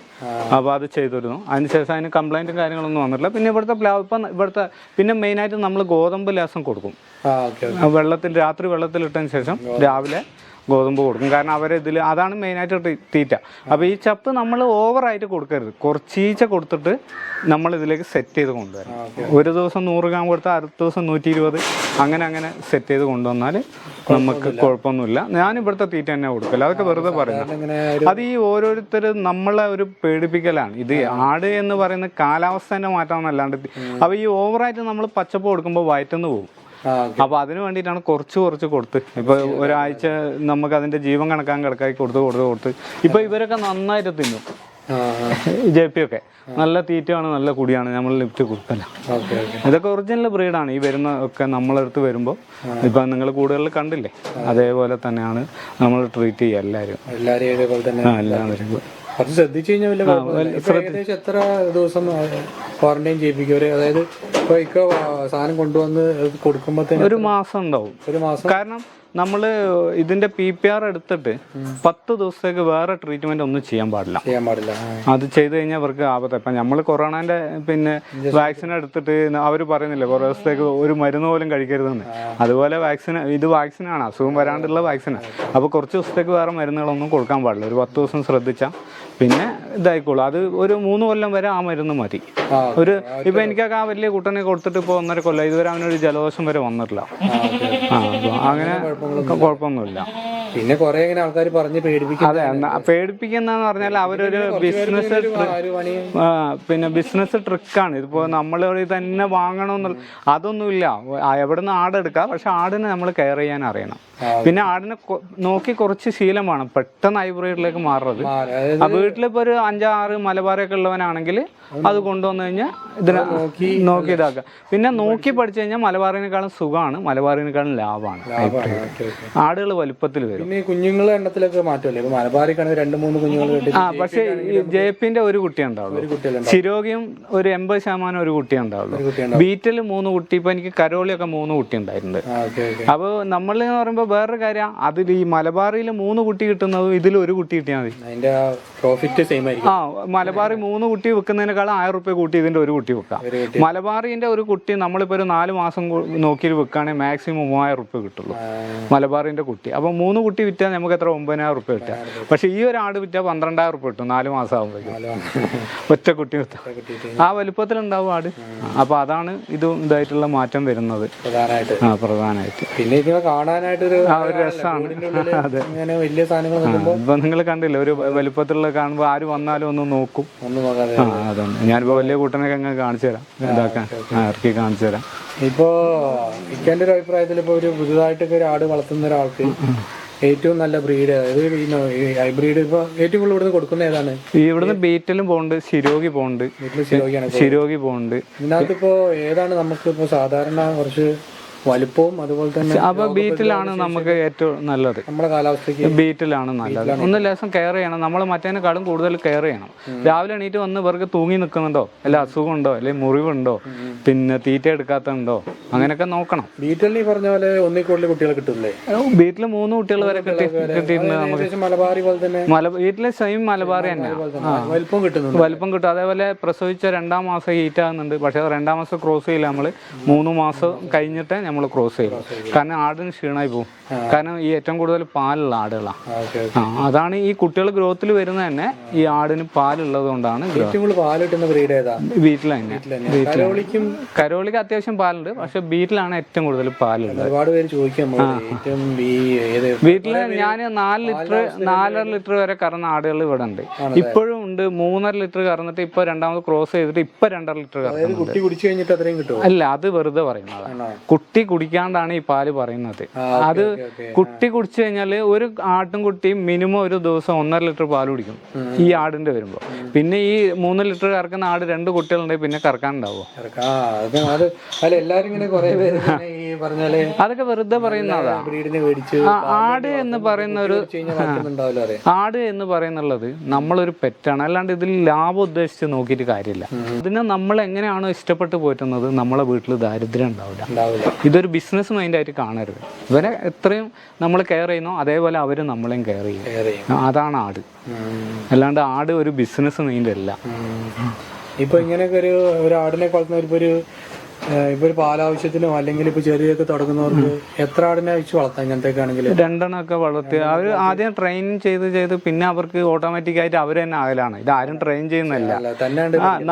അപ്പോൾ അത് ചെയ്തിരുന്നു. അതിനുശേഷം അതിന് കംപ്ലൈൻറ്റും കാര്യങ്ങളൊന്നും വന്നിട്ടില്ല. പിന്നെ ഇവിടുത്തെ പിന്നെ മെയിനായിട്ട് നമ്മൾ ഗോതമ്പ് ലേസം കൊടുക്കും. രാത്രി വെള്ളത്തിലിട്ടതിന് ശേഷം രാവിലെ ഗോതമ്പ് കൊടുക്കും. കാരണം അവരിതിൽ അതാണ് മെയിനായിട്ട് തീറ്റ. അപ്പോൾ ഈ ചപ്പ് നമ്മൾ ഓവറായിട്ട് കൊടുക്കരുത്, കുറച്ചീച്ച കൊടുത്തിട്ട് നമ്മൾ ഇതിലേക്ക് സെറ്റ് ചെയ്ത് കൊണ്ടുവരണം. ഒരു ദിവസം 100 ഗ്രാം കൊടുത്താൽ അടുത്ത ദിവസം 120, അങ്ങനെ സെറ്റ് ചെയ്ത് കൊണ്ടുവന്നാൽ നമുക്ക് കുഴപ്പമൊന്നുമില്ല. ഞാനിവിടുത്തെ തീറ്റ തന്നെ കൊടുക്കില്ല, അതൊക്കെ വെറുതെ പറയുന്നത്. അത് ഈ ഓരോരുത്തർ നമ്മളെ ഒരു പേടിപ്പിക്കലാണ്. ഇത് ആട് എന്ന് പറയുന്ന കാലാവസ്ഥേൻ്റെ മാറ്റമെന്നല്ലാണ്ട്. അപ്പോൾ ഈ ഓവറായിട്ട് നമ്മൾ പച്ചപ്പ് കൊടുക്കുമ്പോൾ വയറ്റുന്ന് പോകും. അപ്പോൾ അതിന് വേണ്ടിയിട്ടാണ് കുറച്ച് കൊടുത്ത്. ഇപ്പോൾ ഒരാഴ്ച നമുക്ക് അതിൻ്റെ ജീവൻ കണക്കാക്കി കൊടുത്ത് ഇപ്പോൾ ഇവരൊക്കെ നന്നായിട്ട് തിന്നും. ജെപ്പിയൊക്കെ നല്ല തീറ്റയാണ്, നല്ല കുടിയാണ്, നമ്മൾ ലിഫ്റ്റ് കൊടുക്കല്ല. ഇതൊക്കെ ഒറിജിനൽ ബ്രീഡാണ്. ഈ വരുന്ന ഒക്കെ നമ്മളടുത്ത് വരുമ്പോൾ ഇപ്പം നിങ്ങൾ കൂടുതൽ കണ്ടില്ലേ, അതേപോലെ തന്നെയാണ് നമ്മൾ ട്രീറ്റ് ചെയ്യുക എല്ലാവരും. എല്ലാവരും ശ്രദ്ധിച്ചു കഴിഞ്ഞാൽ എത്ര ദിവസം ക്വാറന്റൈൻ ചെയ്യിപ്പിക്കും? അതായത് ഇപ്പൊ സാധനം കൊണ്ടുവന്ന് കൊടുക്കുമ്പോ ഒരു മാസം ഉണ്ടാവും. കാരണം നമ്മൾ ഇതിന്റെ PPR എടുത്തിട്ട് 10 ദിവസത്തേക്ക് വേറെ ട്രീറ്റ്മെന്റ് ഒന്നും ചെയ്യാൻ പാടില്ല. അത് ചെയ്ത് കഴിഞ്ഞാൽ അവർക്ക് ആപത്ത്. ഇപ്പം നമ്മൾ കൊറോണന്റെ വാക്സിൻ എടുത്തിട്ട് അവർ പറയുന്നില്ല കുറേ ദിവസത്തേക്ക് ഒരു മരുന്ന് പോലും കഴിക്കരുതെന്ന്. അതുപോലെ ഇത് വാക്സിനാണ്, അസുഖം വരാണ്ടുള്ള വാക്സിനാണ്. അപ്പോൾ കുറച്ച് ദിവസത്തേക്ക് വേറെ മരുന്നുകളൊന്നും കൊടുക്കാൻ പാടില്ല. ഒരു 10 ദിവസം ശ്രദ്ധിച്ചാൽ പിന്നെ ഇതായിക്കോളൂ. അത് ഒരു 3 കൊല്ലം വരെ ആ മരുന്ന് മതി. ഇപ്പൊ എനിക്കൊക്കെ ആ വലിയ കുട്ടനെ കൊടുത്തിട്ട് ഇപ്പോൾ 1.5 കൊല്ലം ഇതുവരെ അവനൊരു ജലദോഷം വരെ വന്നിട്ടില്ല. അങ്ങനെ കുഴപ്പമൊന്നുമില്ല. പിന്നെ കുറെ ആൾക്കാർ പറഞ്ഞ് പേടിപ്പിക്കും. അതെ, പേടിപ്പിക്കുന്ന പറഞ്ഞാൽ അവരൊരു ബിസിനസ് ട്രിക്കാണ്. ഇതിപ്പോ നമ്മൾ തന്നെ വാങ്ങണമെന്നുള്ള അതൊന്നുമില്ല. എവിടുന്ന് ആടെടുക്കാം, പക്ഷെ ആടിനെ നമ്മൾ കെയർ ചെയ്യാൻ അറിയണം. പിന്നെ ആടിനെ നോക്കി കുറച്ച് ശീലം വേണം. പെട്ടെന്ന് ഹൈബ്രിഡിലേക്ക് മാറുന്നത്. വീട്ടിലിപ്പോ ഒരു 5-6 മലബാറൊക്കെ ഉള്ളവനാണെങ്കിൽ അത് കൊണ്ടുവന്നു കഴിഞ്ഞാൽ ഇതിനെ നോക്കി ഇതാക്കുക. പിന്നെ നോക്കി പഠിച്ചു കഴിഞ്ഞാൽ മലബാറിനേക്കാളും സുഖമാണ്, മലബാറിനേക്കാളും ലാഭമാണ്. ആടുകൾ വലുപ്പത്തിൽ വരും. കുഞ്ഞുങ്ങളുടെ എണ്ണത്തിലൊക്കെ മാറ്റമല്ലേ? മലബാറിക്കാണെങ്കിൽ 2-3 കുഞ്ഞുങ്ങൾ. പക്ഷെ ഈ ജെപ്പിന്റെ ഒരു കുട്ടി ഉണ്ടാവുള്ളൂ. ശിരോഗിയും ഒരു 80% ഒരു കുട്ടി ഉണ്ടാവുള്ളൂ. ബീറ്റിൽ 3 കുട്ടി. ഇപ്പൊ എനിക്ക് കരോളിയൊക്കെ 3 കുട്ടി ഉണ്ടായിട്ടുണ്ട്. അപ്പൊ നമ്മൾ എന്ന് പറയുമ്പോൾ വേറൊരു കാര്യം, അതിൽ ഈ മലബാറിയിൽ 3 കുട്ടി കിട്ടുന്നതും ഇതിൽ ഒരു കുട്ടി കിട്ടിയാൽ മതി. അതിന്റെ പ്രോഫിറ്റ് സെയിം ആയിരിക്കും. മലബാറി 3 കുട്ടി വെക്കുന്നതിനേക്കാളും 1000 റുപ്യ കൂട്ടി ഇതിന്റെ ഒരു കുട്ടി വെക്കാം. മലബാറിന്റെ ഒരു കുട്ടി നമ്മളിപ്പോ ഒരു 4 മാസം നോക്കി വെക്കുകയാണെങ്കിൽ മാക്സിമം 3000 റുപ്യ കിട്ടുള്ളൂ മലബാറിന്റെ കുട്ടി. അപ്പൊ 3 കുട്ടി വിറ്റാൽ നമുക്ക് എത്ര 9000 റുപ്യ കിട്ടാം. പക്ഷെ ഈ ഒരു ആട് വിറ്റാൽ 12000 റുപ്യ കിട്ടും 4 മാസം ആകുമ്പോഴേക്കും. ഒറ്റ കുട്ടി വിറ്റാൽ ആ വലുപ്പത്തിലുണ്ടാവും ആട്. അപ്പൊ അതാണ് ഇതായിട്ടുള്ള മാറ്റം വരുന്നത് പ്രധാനമായിട്ട്. പിന്നെ കാണാനായിട്ടൊരു രസമാണ്. അതെ, ഇപ്പൊ നിങ്ങൾ കണ്ടില്ല, ഒരു വലുപ്പത്തിലുള്ള കാണുമ്പോൾ ആര് വന്നാലും ഒന്ന് നോക്കും. അതാണ് ഞാനിപ്പോ വലിയ കൂട്ടനൊക്കെ അങ്ങ് കാണിച്ചു തരാം, ഇതാക്കാൻ ഇറക്കി കാണിച്ചു തരാം. ഇപ്പോ ഇക്കാന്റെ ഒരു അഭിപ്രായത്തിൽ ഇപ്പൊ ഒരു പുതുതായിട്ടൊക്കെ ഒരു ആട് വളർത്തുന്ന ഒരാൾക്ക് ഏറ്റവും നല്ല ബ്രീഡ്, അതായത് ഹൈബ്രീഡ് ഇപ്പൊ ഏറ്റവും കൂടുതൽ ഇവിടുന്ന് കൊടുക്കുന്ന ഏതാണ്? ഇവിടുന്ന് ബീറ്റലും പോകുന്നുണ്ട്, ശിരോഗി പോകുന്നുണ്ട്. ഇതിനകത്ത് ഇപ്പോ ഏതാണ് നമുക്ക് ഇപ്പൊ സാധാരണ കുറച്ച് വലുപ്പവും അതുപോലെ തന്നെ? അപ്പൊ ബീറ്റിലാണ് നമുക്ക് ഏറ്റവും നല്ലത്. നമ്മുടെ കാലാവസ്ഥയ്ക്ക് ബീറ്റിലാണ് നല്ലത്. ഒന്ന് ലേശം കെയർ ചെയ്യണം, നമ്മൾ മറ്റേനേക്കാളും കൂടുതൽ കെയർ ചെയ്യണം. രാവിലെ എണീറ്റ് വന്ന് ഇവർക്ക് തൂങ്ങി നിൽക്കുന്നുണ്ടോ, അല്ല അസുഖമുണ്ടോ, അല്ലെങ്കിൽ മുറിവുണ്ടോ, പിന്നെ തീറ്റ എടുക്കാത്തുണ്ടോ, അങ്ങനെയൊക്കെ നോക്കണം. ബീറ്റിൽ പറഞ്ഞ പോലെ 1 കൂടുതൽ കുട്ടികൾ കിട്ടില്ലേ? ബീറ്റിൽ 3 കുട്ടികൾ വരെ കിട്ടിയിട്ടുണ്ട് നമുക്ക്. മലബാറി പോലെ തന്നെ വീട്ടിലെ സെയിം മലബാറി തന്നെ വലിപ്പം കിട്ടും. അതേപോലെ പ്രസവിച്ച 2-ാം മാസം ഹീറ്റ് ആകുന്നുണ്ട്. പക്ഷെ 2-ാം മാസം ക്രോസ് ചെയ്യില്ല, നമ്മൾ 3 മാസം കഴിഞ്ഞിട്ട് നമ്മൾ ക്രോസ് ചെയ്യും. കാരണം ആടിന് ക്ഷീണമായി പോകും. കാരണം ഈ ഏറ്റവും കൂടുതൽ പാലുള്ള ആടുകളാണ്. അതാണ് ഈ കുട്ടികൾ ഗ്രോത്തിൽ വരുന്നത് തന്നെ ഈ ആടിന് പാലുള്ളത് കൊണ്ടാണ്. വീട്ടിൽ തന്നെ. കരോളിക്ക് അത്യാവശ്യം പാലുണ്ട്, പക്ഷെ ബീറ്റിലാണ് ഏറ്റവും കൂടുതൽ പാലുള്ളത്. ഒരുപാട് പേര് ചോദിക്കാം വീട്ടില് ഞാൻ 4 ലിറ്റർ വരെ കറന്ന ആടുകൾ ഇവിടെ ഉണ്ട്. ഇപ്പോഴും ഉണ്ട്. 3.5 ലിറ്റർ കറന്നിട്ട് ഇപ്പൊ 2ാമത് ക്രോസ് ചെയ്തിട്ട് ഇപ്പൊ 2.5 ലിറ്റർ കറന്നു. അല്ല, അത് വെറുതെ പറയുന്നതാണ്. കുട്ടി കുടിക്കാണ്ടാണ് ഈ പാല് പറയുന്നത്. അത് കുട്ടി കുടിച്ചു കഴിഞ്ഞാല് ഒരു ആട്ടിൻകുട്ടി മിനിമം ഒരു ദിവസം 1.5 ലിറ്റർ പാല് കുടിക്കും ഈ ആടിന്റെ വരുമ്പോ. പിന്നെ ഈ 3 ലിറ്റർ കറക്കുന്ന ആട് 2 കുട്ടികളുണ്ടെങ്കിൽ പിന്നെ കറക്കാനുണ്ടാവോ? അതൊക്കെ വെറുതെ പറയുന്നതാ. ആട് എന്ന് പറയുന്നത് നമ്മളൊരു പെറ്റാണ്, അല്ലാണ്ട് ഇതിൽ ലാഭം ഉദ്ദേശിച്ച് നോക്കിയിട്ട് കാര്യമില്ല. ഇതിനെ നമ്മൾ എങ്ങനെയാണോ ഇഷ്ടപ്പെട്ട് പോറ്റുന്നത് നമ്മളെ വീട്ടിൽ ദാരിദ്ര്യം ഉണ്ടാവില്ല. ഇതൊരു ബിസിനസ് മൈൻഡായിട്ട് കാണരുത്. ഇവരെ എത്രയും നമ്മൾ കെയർ ചെയ്യുന്നോ അതേപോലെ അവർ നമ്മളെയും കെയർ ചെയ്യും. അതാണ് ആട്, അല്ലാണ്ട് ആട് ഒരു ബിസിനസ് മൈൻഡ് അല്ല. ഇപ്പൊ ഇങ്ങനെയൊക്കെ ഒരു ആടിനെ വളർത്തുന്ന ഒരു ഇപ്പൊ ഒരു പാലാവശ്യത്തിനോ അല്ലെങ്കിൽ ഇപ്പൊ ചെറിയൊക്കെ തുടങ്ങുന്നവർക്ക് എത്ര ആടിനെ വെച്ച് വളർത്താം ഇങ്ങനത്തെയൊക്കെ ആണെങ്കിൽ? 2 എണ്ണമൊക്കെ വളർത്തി അവർ ആദ്യം ട്രെയിൻ ചെയ്ത് പിന്നെ അവർക്ക് ഓട്ടോമാറ്റിക് ആയിട്ട് അവർ തന്നെ ആകലാണ്. ഇത് ആരും ട്രെയിൻ ചെയ്യുന്നില്ല.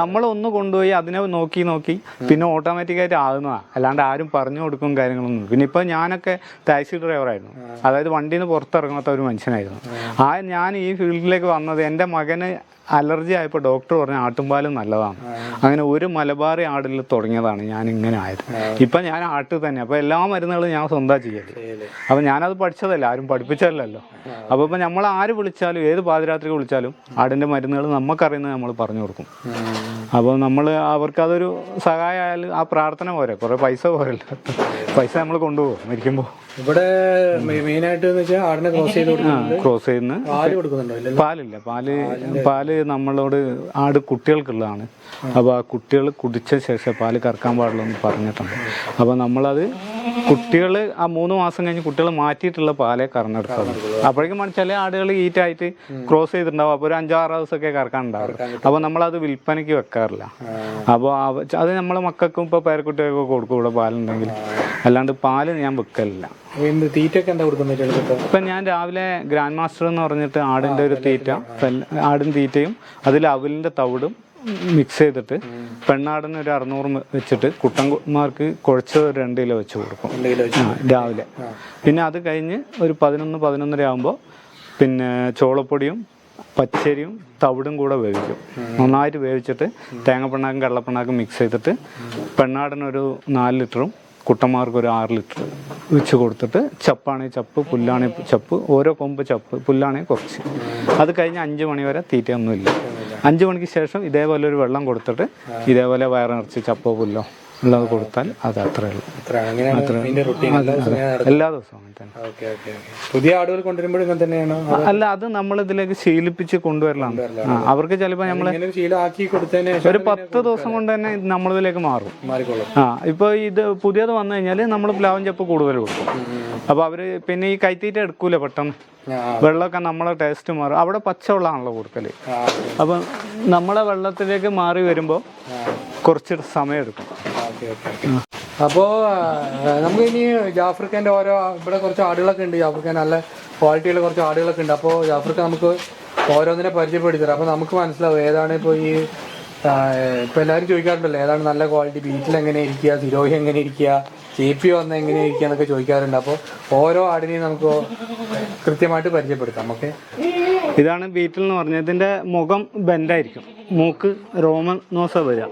നമ്മളൊന്ന് കൊണ്ടുപോയി അതിനെ നോക്കി പിന്നെ ഓട്ടോമാറ്റിക് ആയിട്ട് ആകുന്നതാണ്. അല്ലാണ്ട് ആരും പറഞ്ഞു കൊടുക്കും കാര്യങ്ങളൊന്നും. പിന്നെ ഇപ്പൊ ഞാനൊക്കെ ടാക്സി ഡ്രൈവറായിരുന്നു, അതായത് വണ്ടിയിൽ നിന്ന് പുറത്തിറങ്ങാത്ത ഒരു മനുഷ്യനായിരുന്നു. ഞാൻ ഈ ഫീൽഡിലേക്ക് വന്നത് എൻ്റെ മകന് അലർജി ആയപ്പോൾ ഡോക്ടർ പറഞ്ഞ ആട്ടുംപാലും നല്ലതാണ്. അങ്ങനെ ഒരു മലബാറി ആടിൽ തുടങ്ങിയതാണ് ഞാൻ ഇങ്ങനെ ആയത്. ഇപ്പം ഞാൻ ആട്ട് തന്നെ. അപ്പോൾ എല്ലാ മരുന്നുകളും ഞാൻ സ്വന്തം ചെയ്യല്. അപ്പം ഞാനത് പഠിച്ചതല്ല, ആരും പഠിപ്പിച്ചതല്ലല്ലോ. അപ്പോൾ ഇപ്പം നമ്മൾ ആര് വിളിച്ചാലും ഏത് പാതിരാത്രി വിളിച്ചാലും ആടിൻ്റെ മരുന്നുകൾ നമുക്കറിയുന്നത് നമ്മൾ പറഞ്ഞു കൊടുക്കും. അപ്പോൾ നമ്മൾ അവർക്കതൊരു സഹായമായാൽ ആ പ്രാർത്ഥന പോരെ, കുറേ പൈസ പോരല്ലോ. പൈസ നമ്മൾ കൊണ്ടുപോകും മരിക്കുമ്പോൾ. ഇവിടെ മെയിനായിട്ട് ആടിനെ ക്രോസ് ചെയ്യുന്ന പാലില്ല. പാല് നമ്മളോട് ആട് കുട്ടികൾക്കുള്ളതാണ്. അപ്പോൾ ആ കുട്ടികൾ കുടിച്ച ശേഷം പാല് കറക്കാൻ പാടുള്ളൂ എന്ന് പറഞ്ഞിട്ടുണ്ട്. അപ്പോൾ നമ്മളത് കുട്ടികൾ ആ 3 മാസം കഴിഞ്ഞ് കുട്ടികൾ മാറ്റിയിട്ടുള്ള പാലേ കറന്നെടുക്കാറുണ്ട്. അപ്പോഴേക്കും ചില ആടുകൾ ഈറ്റായിട്ട് ക്രോസ് ചെയ്തിട്ടുണ്ടാവും. അപ്പോൾ ഒരു 5-6 ദിവസമൊക്കെ കറക്കാനുണ്ടാവും. അപ്പോൾ നമ്മളത് വിൽപ്പനയ്ക്ക് വെക്കാറില്ല. അപ്പോൾ അത് നമ്മളെ മക്കൾക്കും ഇപ്പോൾ പേരക്കുട്ടികൾക്കൊക്കെ കൊടുക്കും ഇവിടെ പാലുണ്ടെങ്കിൽ. അല്ലാണ്ട് പാല് ഞാൻ വെക്കലില്ല. തീറ്റയൊക്കെ എന്താ കൊടുക്കുന്നത്? ഇപ്പം ഞാൻ രാവിലെ ഗ്രാൻഡ് മാസ്റ്റർ എന്ന് പറഞ്ഞിട്ട് ആടിൻ്റെ ഒരു തീറ്റ, ആടിൻ തീറ്റയും അതിൽ അവലിൻ്റെ തവിടും മിക്സ് ചെയ്തിട്ട് പെണ്ണാടിന് ഒരു 600 വെച്ചിട്ട് കുട്ടന്മാർക്ക് കുഴച്ചത് 2 കിലോ വെച്ച് കൊടുക്കും രാവിലെ. പിന്നെ അത് കഴിഞ്ഞ് ഒരു 11-11:30 ആകുമ്പോൾ പിന്നെ ചോളപ്പൊടിയും പച്ചരിയും തവിടും കൂടെ വേവിക്കും. നന്നായിട്ട് വേവിച്ചിട്ട് തേങ്ങപ്പിണ്ണാക്കും കടലപ്പിണ്ണാക്കും മിക്സ് ചെയ്തിട്ട് പെണ്ണാടിനൊരു 4 ലിറ്ററും കുട്ടന്മാർക്ക് ഒരു 6 ലിറ്റർ വെച്ച് കൊടുത്തിട്ട് ചപ്പാണെങ്കിൽ ചപ്പ്, പുല്ലാണെങ്കിൽ ചപ്പ്, ഓരോ കൊമ്പ് ചപ്പ്, പുല്ലാണെങ്കിൽ കുറച്ച്. അത് കഴിഞ്ഞ് 5 മണി വരെ തീറ്റയൊന്നുമില്ല. 5 മണിക്ക് ശേഷം ഇതേപോലെ ഒരു വെള്ളം കൊടുത്തിട്ട് ഇതേപോലെ വയറിറച്ചി ചപ്പോ പുല്ലോ ഉള്ളത് കൊടുത്താൽ അത് അത്രേ ഉള്ളൂ. എല്ലാ ദിവസവും അങ്ങനെ തന്നെ. പുതിയ ആടുകൾ കൊണ്ടുവരുമ്പോൾ ഇങ്ങനെ തന്നെയാണോ? അല്ല, അത് നമ്മൾ ഇതിലേക്ക് ശീലിപ്പിച്ച് കൊണ്ടുവരലാണ്. അവർക്ക് ചിലപ്പോൾ നമ്മൾ ഒരു 10 ദിവസം കൊണ്ട് തന്നെ നമ്മളിതിലേക്ക് മാറും. ഇപ്പൊ ഇത് പുതിയത് വന്നു കഴിഞ്ഞാൽ നമ്മൾ പ്ലാവും ചപ്പ് കൂടുതൽ കൊടുക്കും. അപ്പൊ അവര് പിന്നെ ഈ കൈത്തീറ്റ എടുക്കൂല പെട്ടെന്ന്. വെള്ളമൊക്കെ നമ്മളെ ടേസ്റ്റ് മാറും. അവിടെ പച്ചവെള്ളമാണല്ലോ കൊടുക്കല്. അപ്പം നമ്മളെ വെള്ളത്തിലേക്ക് മാറി വരുമ്പോൾ കുറച്ച് സമയം എടുക്കും. അപ്പോൾ നമുക്ക് ഇനി ജാഫർ ഖാൻ്റെ ഇവിടെ കുറച്ച് ആടുകളൊക്കെ ഉണ്ട്. ജാഫർ ഖാൻ നല്ല ക്വാളിറ്റിയുള്ള കുറച്ച് ആടുകളൊക്കെ ഉണ്ട്. അപ്പോൾ ജാഫർ ഖാൻ നമുക്ക് ഓരോന്നിനെ പരിചയപ്പെടുത്തരാം. അപ്പോൾ നമുക്ക് മനസ്സിലാവും ഏതാണ് ഇപ്പോൾ ഇപ്പോൾ എല്ലാവരും ചോദിക്കാറുണ്ടല്ലോ ഏതാണ് നല്ല ക്വാളിറ്റി, ബീറ്റിൽ എങ്ങനെ ഇരിക്കുക, സിരോഹി എങ്ങനെ ഇരിക്കുക, ചേപ്പി വന്ന എങ്ങനെ ഇരിക്കുക എന്നൊക്കെ ചോദിക്കാറുണ്ട്. അപ്പോൾ ഓരോ ആടിനെയും നമുക്ക് കൃത്യമായിട്ട് പരിചയപ്പെടുത്താം. ഓക്കെ, ഇതാണ് ബീറ്റിൽ എന്ന് പറഞ്ഞാൽ ഇതിൻ്റെ മുഖം ബെൻഡായിരിക്കും, മൂക്ക് റോമൻ നോസ വരിക.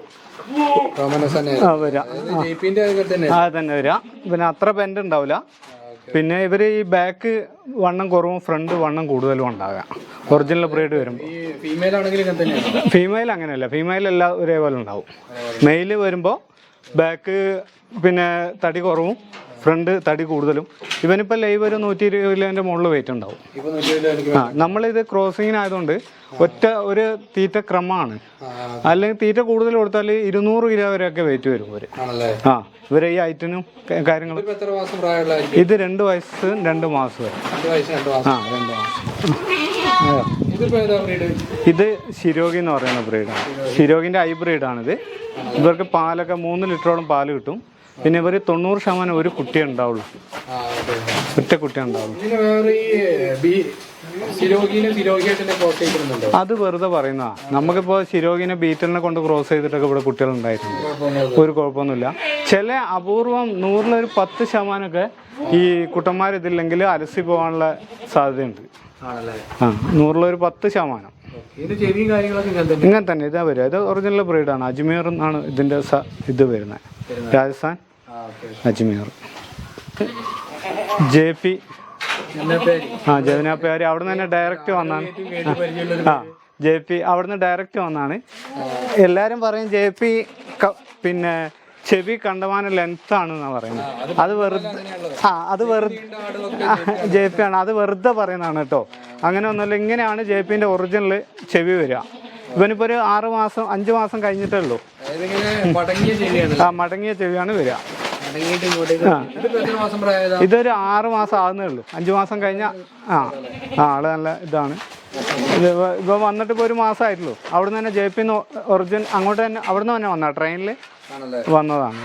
തന്നെ വരിക. പിന്നെ അത്ര ബെൻഡ് ഉണ്ടാവില്ല. പിന്നെ ഇവർ ഈ ബാക്ക് വണ്ണം കുറവും ഫ്രണ്ട് വണ്ണം കൂടുതലും ഉണ്ടാകാം ഒറിജിനൽ ബ്രീഡ് വരുമ്പോൾ. ഫീമെയിൽ അങ്ങനെയല്ല, ഫീമെയിൽ എല്ലാം ഒരേപോലെ ഉണ്ടാവും. മെയിൽ വരുമ്പോൾ ബാക്ക് പിന്നെ തടി കുറവും ഫ്രണ്ട് തടി കൂടുതലും. ഇവനിപ്പോൾ ലൈവ് ഒരു 120 കിലോൻ്റെ മുകളിൽ വെയിറ്റ് ഉണ്ടാവും. നമ്മളിത് ക്രോസിങ്ങിനായതുകൊണ്ട് ഒരു തീറ്റ ക്രമമാണ്. അല്ലെങ്കിൽ തീറ്റ കൂടുതൽ കൊടുത്താൽ 200 കിലോ വരെയൊക്കെ വെയിറ്റ് വരും ഇവര്. ഇവരെ ഈ ഐറ്റിനും കാര്യങ്ങളും. ഇത് 2 വയസ്സും 2 മാസം വരെ. 2 മാസം. ഇത് ശിരോഗി എന്ന് പറയുന്ന ബ്രീഡാണ്. ശിരോഗിന്റെ ഹൈബ്രീഡാണിത്. ഇവർക്ക് പാലൊക്കെ 3 ലിറ്ററോളം പാല് കിട്ടും. പിന്നെ ഇവർ 90% ഒരു കുട്ടിയെ ഉണ്ടാവുള്ളൂ, ഒറ്റ കുട്ടിയെ ഉണ്ടാവുള്ളൂ. അത് വെറുതെ പറയുന്നതാ. നമുക്കിപ്പോൾ ശിരോഗിനെ ബീറ്റലിനെ കൊണ്ട് ക്രോസ് ചെയ്തിട്ടൊക്കെ ഇവിടെ കുട്ടികൾ ഉണ്ടായിട്ടുണ്ട്. ഒരു കുഴപ്പമൊന്നുമില്ല. ചില അപൂർവം 100-ൽ 10% ഈ കുട്ടന്മാരിതില്ലെങ്കിൽ അലസി പോകാനുള്ള സാധ്യതയുണ്ട്. 100-ൽ 10%. ഇങ്ങനെ തന്നെ ഇതാ വരിക. ഇത് ഒറിജിനൽ ബ്രീഡാണ്. അജ്മീർ എന്നാണ് ഇതിൻ്റെ ഇത് വരുന്നത്. രാജസ്ഥാൻ അജ്മീർ. JP ജവനാപ്യാരി അവിടെ നിന്ന് തന്നെ ഡയറക്റ്റ് വന്നാണ്. JP അവിടെ നിന്ന് ഡയറക്റ്റ് വന്നാണ്. എല്ലാവരും പറയും JP പിന്നെ ചെവി കണ്ടമാനം ലെങ്ത് ആണെന്നാണ് പറയുന്നത്. അത് വെറുതെ JP ആണ്. അത് വെറുതെ പറയുന്നതാണ് കേട്ടോ. അങ്ങനെ ഒന്നുമില്ല. ഇങ്ങനെയാണ് JPന്റെ ഒറിജിനൽ ചെവി വരിക. ഇവനിപ്പോൾ ഒരു 6 മാസം 5 മാസം കഴിഞ്ഞിട്ടേ ഉള്ളൂ. മടങ്ങിയ ചെവിയാണ് വരിക. ഇതൊരു 6 മാസം ആകുന്നേ ഉള്ളൂ. 5 മാസം കഴിഞ്ഞ ആള് നല്ല ഇതാണ്. ഇപ്പൊ വന്നിട്ട് ഇപ്പോൾ 1 മാസമായിട്ടുള്ളൂ. അവിടെ നിന്ന് തന്നെ JP ഒറിജിനൽ അങ്ങോട്ട് തന്നെ അവിടെ നിന്ന് തന്നെ വന്നാ ട്രെയിനിൽ വന്നതാണ്.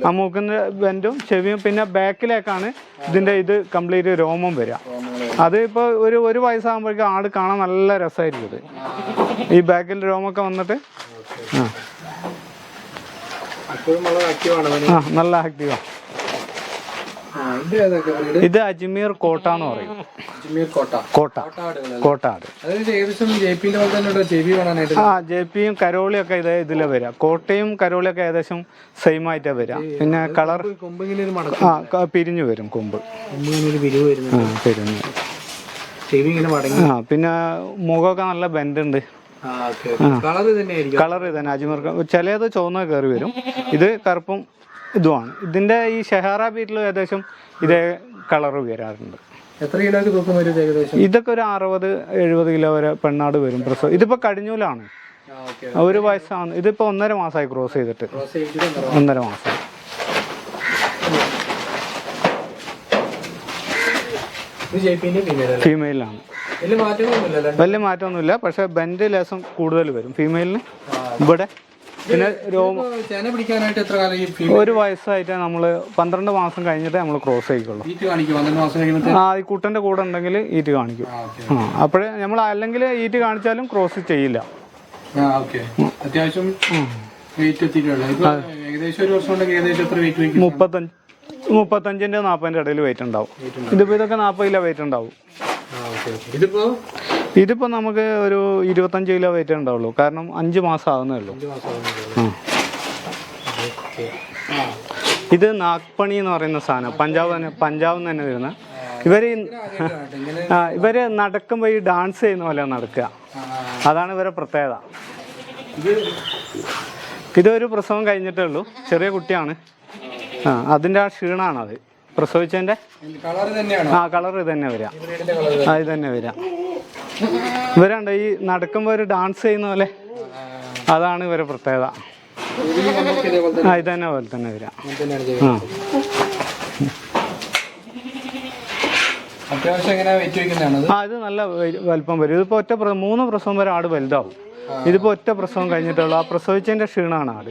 ആ മൂക്കിന്റെ ബെൻഡും ചെവിയും പിന്നെ ബാക്കിലേക്കാണ് ഇതിന്റെ ഇത് കംപ്ലീറ്റ് രോമം വരിക. അത് ഇപ്പൊ ഒരു വയസ്സാകുമ്പോഴേക്കും ആട് കാണാൻ നല്ല രസമായിരിക്കും. ഇത് ഈ ബാക്കിൽ രോമൊക്കെ വന്നിട്ട് നല്ല ആക്റ്റീവാണ്. ഇത് അജ്മീർ കോട്ട എന്ന് പറയും. കോട്ടാട്. ജെപിയും കരോളിയൊക്കെ ഇതിലെ വരാം. കോട്ടയും കരോളിയൊക്കെ ഏകദേശം സെയിം ആയിട്ടാ വരാം. പിന്നെ കളർ പിരിഞ്ഞു വരും കൊമ്പ് പിരിഞ്ഞു. പിന്നെ മുഖമൊക്കെ നല്ല ബെൻഡുണ്ട്. കളർ തന്നെ അജ്മീർ. ചിലത് ചുവന്ന കയറി വരും. ഇത് കറുപ്പും ഇതുമാണ്. ഇതിന്റെ ഈ ഷെഹാറ ബീറ്റിൽ ഏകദേശം ഇതേ കളർ വരാറുണ്ട്. എത്ര കിലോക്ക് തൂക്കം വരും ഏകദേശം? ഇതൊക്കെ ഒരു 60-70 കിലോ വരെ പെണ്ണാട് വരും. പ്രസവം ഇതിപ്പോ കടിഞ്ഞൂലാണ്. ഒരു വയസ്സാണ്. ഇതിപ്പോ 1.5 മാസമായി ക്രോസ് ചെയ്തിട്ട്. 1.5 മാസം. ഫീമെയിലാണ്. വലിയ മാറ്റമൊന്നുമില്ല. പക്ഷെ ബെൻഡ് ലേസം കൂടുതൽ വരും ഫീമെയിലിന്. ഇവിടെ പിന്നെ ഒരു വയസ്സായിട്ട് നമ്മള് 12 മാസം കഴിഞ്ഞിട്ട് നമ്മൾ ക്രോസ് ചെയ്യിക്കുള്ളൂ. ഈ കുട്ടന്റെ കൂടെ ഉണ്ടെങ്കിൽ ഈറ്റ് കാണിക്കും. അപ്പോഴേ നമ്മൾ അല്ലെങ്കിൽ ഈറ്റ് കാണിച്ചാലും ക്രോസ് ചെയ്യില്ല. അത്യാവശ്യം 35-40 ഇടയിൽ വെയിറ്റ് ഉണ്ടാവും. ഇതിപ്പോ ഇതൊക്കെ 40 കിലോ വെയിറ്റ് ഉണ്ടാവും. ഇതിപ്പോ നമുക്ക് ഒരു 25 കിലോ വെയിറ്റ് ഉണ്ടാവുള്ളൂ. കാരണം 5 മാസം ആവുന്നേ ഉള്ളൂ. ഇത് നാഗ്പണി എന്ന് പറയുന്ന സാധനം പഞ്ചാബ് തന്നെ വരുന്ന. ഇവര് നടക്കുമ്പോ ഈ ഡാൻസ് ചെയ്യുന്ന പോലെ നടക്കുക. അതാണ് ഇവരെ പ്രത്യേകത. ഇതൊരു പ്രസവം കഴിഞ്ഞിട്ടേ ഉള്ളൂ. ചെറിയ കുട്ടിയാണ്. അതിന്റെ ആ ക്ഷീണാണത് പ്രസവിച്ചതിന്റെ. കളർ ഇത് തന്നെ വരാം. ഇത് തന്നെ വരാം. ഇവരുണ്ട് ഈ നടക്കുമ്പോ ഒരു ഡാൻസ് ചെയ്യുന്ന പോലെ. അതാണ് ഇവരെ പ്രത്യേകത. ഇത് തന്നെ പോലെ തന്നെ വരാം. ഇത് നല്ല വലിപ്പം വരും. ഇതിപ്പോ 3 പ്രസവം വരെ ആട് വലുതാവും. ഇതിപ്പോ ഒറ്റ പ്രസവം കഴിഞ്ഞിട്ടുള്ളൂ. ആ പ്രസവിച്ചതിന്റെ ക്ഷീണമാണ് ആട്.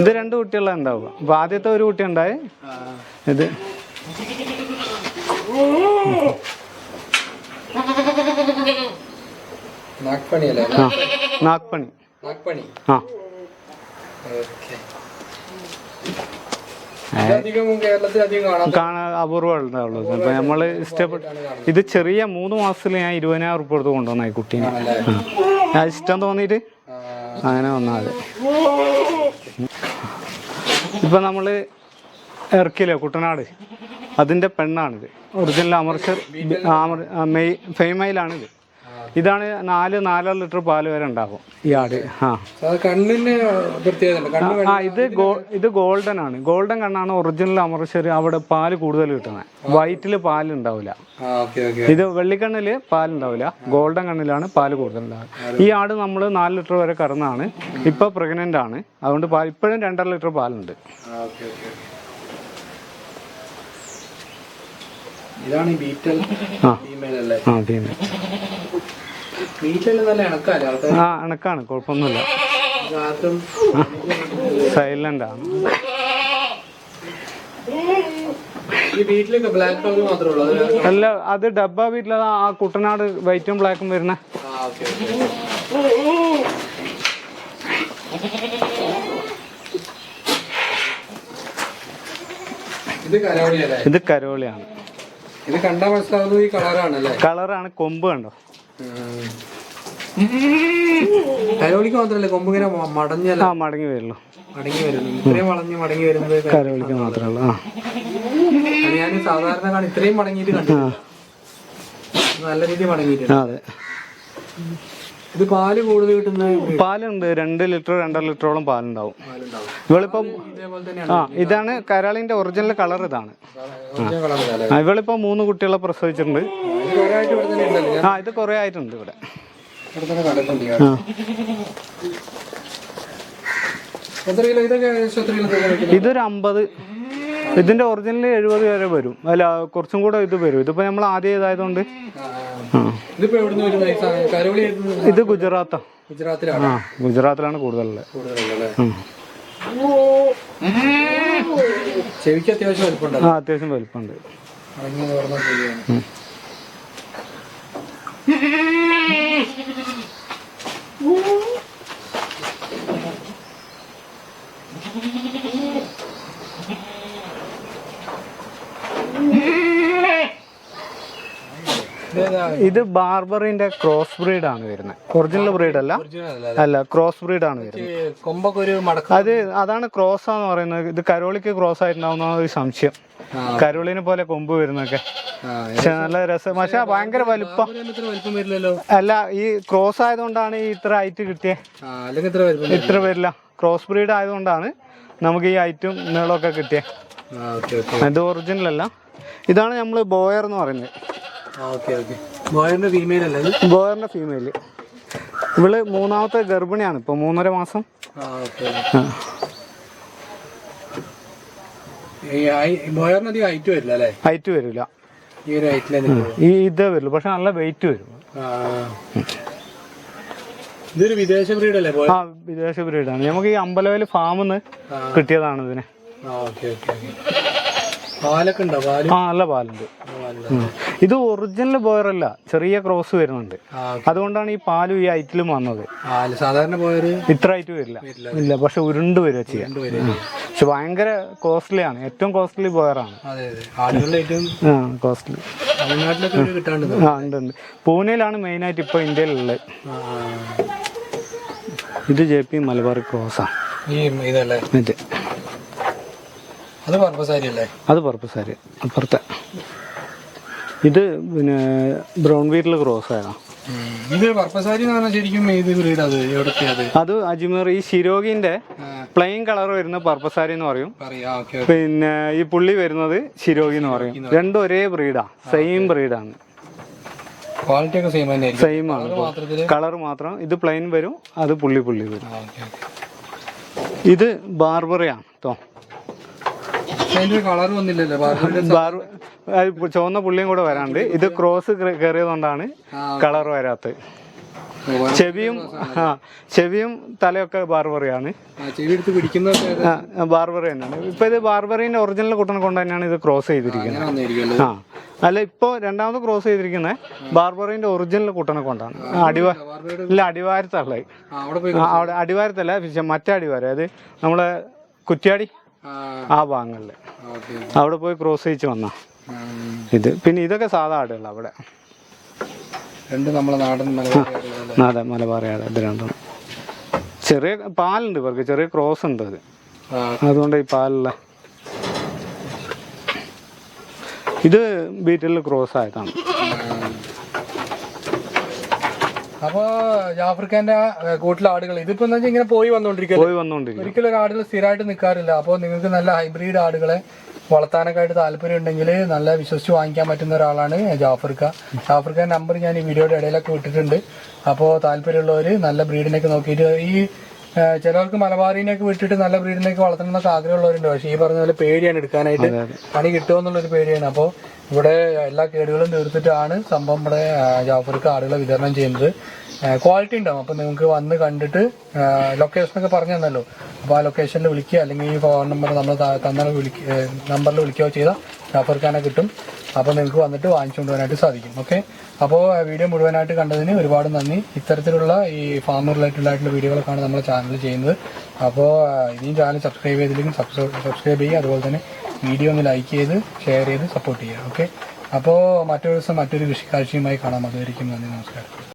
ഇത് 2 കുട്ടികളെ ഉണ്ടാവുക. അപ്പൊ ആദ്യത്തെ ഒരു കുട്ടി ഉണ്ടായി. ഇത് നാഗ്പണി. കാണാൻ അപൂർവം ഉണ്ടാവുള്ളൂ. അപ്പൊ നമ്മള് ഇഷ്ടപ്പെട്ടു. ഇത് ചെറിയ 3 മാസത്തിൽ ഞാൻ 20,000 ഉറുപ്പിക കൊടുത്ത് കൊണ്ടുവന്ന ഈ കുട്ടീനെ. ഞാൻ ഇഷ്ടം തോന്നിയിട്ട് അങ്ങനെ വന്നാൽ. ഇപ്പൊ നമ്മള് ഇറക്കില്ലേ കുട്ടനാട്, അതിന്റെ പെണ്ണാണിത്. ഒറിജിനൽ അമർച്ചർ ഫെയ്മയിലാണിത്. ഇതാണ് 4.5 ലിറ്റർ പാല് വരെ ഉണ്ടാകും ഈ ആട്. ഇത് ഗോൾഡൻ ആണ്. ഗോൾഡൻ കണ്ണാണ് ഒറിജിനൽ അമർച്ചർ. അവിടെ പാല് കൂടുതൽ കിട്ടുന്നത്. വൈറ്റില് പാല് ഉണ്ടാവില്ല. ഇത് വെള്ളിക്കണ്ണില് പാലുണ്ടാവില്ല. ഗോൾഡൻ കണ്ണിലാണ് പാല് കൂടുതൽ ഉണ്ടാവുക. ഈ ആട് നമ്മൾ 4 ലിറ്റർ വരെ കറന്നാണ്. ഇപ്പൊ പ്രഗ്നന്റ് ആണ്. അതുകൊണ്ട് ഇപ്പോഴും 2.5 ലിറ്റർ പാലുണ്ട്. ഇതാണ് ഫീമെയിൽ. ഇണക്കാണ്, കുഴപ്പമൊന്നുമില്ല. സൈലന്റ് ആണ്. അല്ല, അത് ഡബ്ബ വീട്ടിൽ ആ കുട്ടനാട് വൈറ്റും ബ്ലാക്കും വരുന്ന. ഇത് കരോളിയാണ്. ഇത് കണ്ടാ മനസ്സിലാവുന്നത് ഈ കളറാണല്ലേ? കളറാണ്. കൊമ്പ് കണ്ടോ? കരോളിക്ക് മാത്രല്ലേ കൊമ്പ് ഇങ്ങനെ മടഞ്ഞല്ല? മടങ്ങി വരുള്ളൂ. മടങ്ങി വരുന്നു. ഇത്രയും മടങ്ങി വരുന്നത് കരോളിക്ക് മാത്രമേ ഉള്ളൂ. ഞാൻ സാധാരണ ഇത്രയും മടങ്ങിയിട്ട് കണ്ടു. നല്ല രീതിയിൽ മടങ്ങിയിട്ടുണ്ട്. അതെ. ഇത് പാല് കൂടുതൽ കിട്ടുന്ന പാലുണ്ട്. 2 ലിറ്റർ 2.5 ലിറ്ററോളം പാലുണ്ടാവും. ഇവളിപ്പം ഇതാണ് കരാളിന്റെ ഒറിജിനൽ കളർ. ഇതാണ്. ഇവളിപ്പോ 3 കുട്ടികളെ പ്രസവിച്ചിട്ടുണ്ട്. ഇത് കുറെ ആയിട്ടുണ്ട് ഇവിടെ. ഇതൊരു 50 ഇതിന്റെ ഒറിജിനൽ 70 വരെ വരും. അല്ല കുറച്ചും കൂടെ ഇത് വരും. ഇതിപ്പോ നമ്മൾ ആദ്യം ഇതായതുകൊണ്ട്. ഇത് ഗുജറാത്താണ്. ഗുജറാത്തിലാണ് കൂടുതലുള്ളത്. അത്യാവശ്യം വലിപ്പമുണ്ട്. ഇത് ബാർബറിന്റെ ക്രോസ് ബ്രീഡ് ആണ് വരുന്നത്. ഒറിജിനൽ ബ്രീഡ് അല്ല, ക്രോസ് ബ്രീഡ് ആണ് വരുന്നത്. അതാണ് ക്രോസ് എന്ന് പറയുന്നത്. ഇത് കരോളിക്ക് ക്രോസ് ആയിട്ടുണ്ടാവുന്ന ഒരു സംശയം. കരോളിനെ പോലെ കൊമ്പ് വരുന്നൊക്കെ. പക്ഷെ നല്ല രസം. പക്ഷെ ഭയങ്കര വലുപ്പം അല്ല, ഈ ക്രോസ് ആയതുകൊണ്ടാണ് ഈ ഇത്ര ഹൈറ്റ് കിട്ടിയത്. ഇത്ര വരില്ല. ക്രോസ് ബ്രീഡ് ആയതുകൊണ്ടാണ് നമുക്ക് ഈ ഹൈറ്റും നീളമൊക്കെ കിട്ടിയത്. ഇത് ഒറിജിനൽ അല്ല. ഇതാണ് നമ്മള് ബോയർ എന്ന് പറയുന്നത്. ബോയറിന്റെ ഫീമെയില്. ഇവള് 3ാമത്തെ ഗർഭിണിയാണ്. ഇപ്പൊ 3.5 മാസം. ഹൈറ്റ് വരില്ല. ഇതേ വരുള്ളൂ. പക്ഷെ നല്ല വെയിറ്റ് വരും. ഇതൊരു വിദേശ ബ്രീഡല്ലേ? വിദേശ ബ്രീഡാണ്. നമുക്ക് ഈ അമ്പലവയൽ ഫാമിന്ന് കിട്ടിയതാണ് ഇതിനെ. പാലൊക്കെ ഉണ്ടോ? നല്ല പാലുണ്ട്. ഇത് ഒറിജിനൽ ബോയറല്ല, ചെറിയ ക്രോസ് വരുന്നുണ്ട്. അതുകൊണ്ടാണ് ഈ പാലും ഈ ഹൈറ്റിലും വന്നത്. സാധാരണ ബോയർ ഇത്ര ഹൈറ്റ് വരില്ല. ഇല്ല, പക്ഷെ ഉരുണ്ട് വരിക ചെയ്യാം. പക്ഷെ ഭയങ്കര കോസ്റ്റ്ലി ആണ്. ഏറ്റവും കോസ്റ്റ്ലി ബോയറാണ്. കോസ്റ്റ്ലി. ഉണ്ട്. പൂനെയിലാണ് മെയിൻ ആയിട്ട് ഇപ്പൊ ഇന്ത്യയിലുള്ളത്. ഇത് JP മലബാർ ക്രോസാണ്. ഇത് അത് പർപ്പസാരി. അപ്പുറത്തെ ഇത് പിന്നെ ബ്രൗൺ വീറ്റിൽ ക്രോസ് ആയതാ. അത് അജ്മീർ. ഈ ശിരോഗിന്റെ പ്ലെയിൻ കളർ വരുന്ന പർപ്പസാരി എന്ന് പറയും. പിന്നെ ഈ പുള്ളി വരുന്നത് ശിരോഗി എന്ന് പറയും. രണ്ടും ഒരേ ബ്രീഡാ. സെയിം ബ്രീഡാണ്. സെയിം ആണ്. കളർ മാത്രം. ഇത് പ്ലെയിൻ വരും, അത് പുള്ളി വരും. ഇത് ബാർബറിയാണ് കേട്ടോ. ചുവന്ന പുള്ളിയും കൂടെ വരാണ്ട്. ഇത് ക്രോസ് കയറിയതുകൊണ്ടാണ് കളർ വരാത്തത്. ചെവിയും തലയൊക്കെ ബാർബറിയാണ്. ബാർബറി തന്നെയാണ്. ഇപ്പൊ ഇത് ബാർബറിന്റെ ഒറിജിനൽ കുട്ടനെ കൊണ്ട് തന്നെയാണ് ഇത് ക്രോസ് ചെയ്തിരിക്കുന്നത്. അല്ല, ഇപ്പൊ രണ്ടാമത് ക്രോസ് ചെയ്തിരിക്കുന്നത് ബാർബറിന്റെ ഒറിജിനൽ കുട്ടനെ കൊണ്ടാണ്. അടിവാരത്തുള്ളത്. അവിടെ അടിവാരത്തല്ല, മറ്റേ അടിവാരം. അത് നമ്മളെ കുറ്റ്യാടി ആ ഭാഗങ്ങളില്. അവിടെ പോയി ക്രോസ് ചെയ്യിച്ച് വന്ന ഇത്. പിന്നെ ഇതൊക്കെ സാധാ ആടുകൾ. അവിടെ അതെ, മലബാറിയാട്. ഇത് രണ്ടും ചെറിയ പാലുണ്ട് ഇവർക്ക്. ചെറിയ ക്രോസ് ഉണ്ട്. അത് അതുകൊണ്ട് ഈ പാലുള്ള. ഇത് ബീറ്റിൽ ക്രോസ് ആയതാണ്. അപ്പൊ ജാഫർ ഖാന്റെ കൂട്ടിലെ ആടുകൾ ഇതിപ്പോ എന്താ വെച്ചാൽ ഇങ്ങനെ പോയി വന്നോണ്ടിരിക്കും. ഒരിക്കലും ഒരു ആടുകൾ സ്ഥിരമായിട്ട് നിൽക്കാറില്ല. അപ്പോൾ നിങ്ങൾക്ക് നല്ല ഹൈബ്രിഡ് ആടുകളെ വളർത്താനൊക്കെ ആയിട്ട് താല്പര്യം ഉണ്ടെങ്കിൽ നല്ല വിശ്വസിച്ച് വാങ്ങിക്കാൻ പറ്റുന്ന ഒരാളാണ് ജാഫർ ഖാൻ. ജാഫർ ഖാൻ നമ്പർ ഞാൻ ഈ വീഡിയോയുടെ ഇടയിലൊക്കെ വിട്ടിട്ടുണ്ട്. അപ്പോൾ താല്പര്യമുള്ളവർ നല്ല ബ്രീഡിനൊക്കെ നോക്കിയിട്ട്, ഈ ചിലർക്ക് മലബാറിനെയൊക്കെ വിട്ടിട്ട് നല്ല ബ്രീഡിനൊക്കെ വളർത്തണം എന്നൊക്കെ ആഗ്രഹമുള്ളവരുണ്ട്. പക്ഷേ ഈ പറഞ്ഞ പോലെ പേടിയാണ് എടുക്കാനായിട്ട്. പണി കിട്ടുമോ എന്നുള്ളൊരു പേടിയാണ്. അപ്പോൾ ഇവിടെ എല്ലാ കേടുകളും തീർത്തിട്ടാണ് സംഭവം ഇവിടെ ജാഫർ ഖാൻ ആടുകളെ വിതരണം ചെയ്യുന്നത്. ക്വാളിറ്റി ഉണ്ടാവും. അപ്പോൾ നിങ്ങൾക്ക് വന്ന് കണ്ടിട്ട് ലൊക്കേഷനൊക്കെ പറഞ്ഞു തന്നല്ലോ. അപ്പോൾ ആ ലൊക്കേഷനിൽ വിളിക്കുക, അല്ലെങ്കിൽ ഈ ഫോൺ നമ്പർ നമ്മൾ നമ്പറിൽ വിളിക്കുകയോ ചെയ്താൽ ജാഫർ ഖാനെ കിട്ടും. അപ്പോൾ നിങ്ങൾക്ക് വന്നിട്ട് വാങ്ങിച്ചുകൊണ്ട് പോകാനായിട്ട് സാധിക്കും. ഓക്കെ, അപ്പോൾ വീഡിയോ മുഴുവനായിട്ട് കണ്ടതിന് ഒരുപാട് നന്ദി. ഇത്തരത്തിലുള്ള ഈ ഫാം റിലേറ്റഡ് ആയിട്ടുള്ള വീഡിയോകളൊക്കെയാണ് നമ്മുടെ ചാനൽ ചെയ്യുന്നത്. അപ്പോൾ ഇനിയും ചാനൽ സബ്സ്ക്രൈബ് ചെയ്തില്ലെങ്കിൽ സബ്സ്ക്രൈബ് ചെയ്യുക. അതുപോലെ തന്നെ വീഡിയോ ഒന്ന് ലൈക്ക് ചെയ്ത് ഷെയർ ചെയ്ത് സപ്പോർട്ട് ചെയ്യുക. ഓക്കെ, അപ്പോൾ മറ്റൊരു ദിവസം മറ്റൊരു കൃഷിക്കാഴ്ചയുമായി കാണാം. അതുവരെയും നന്ദി, നമസ്കാരം.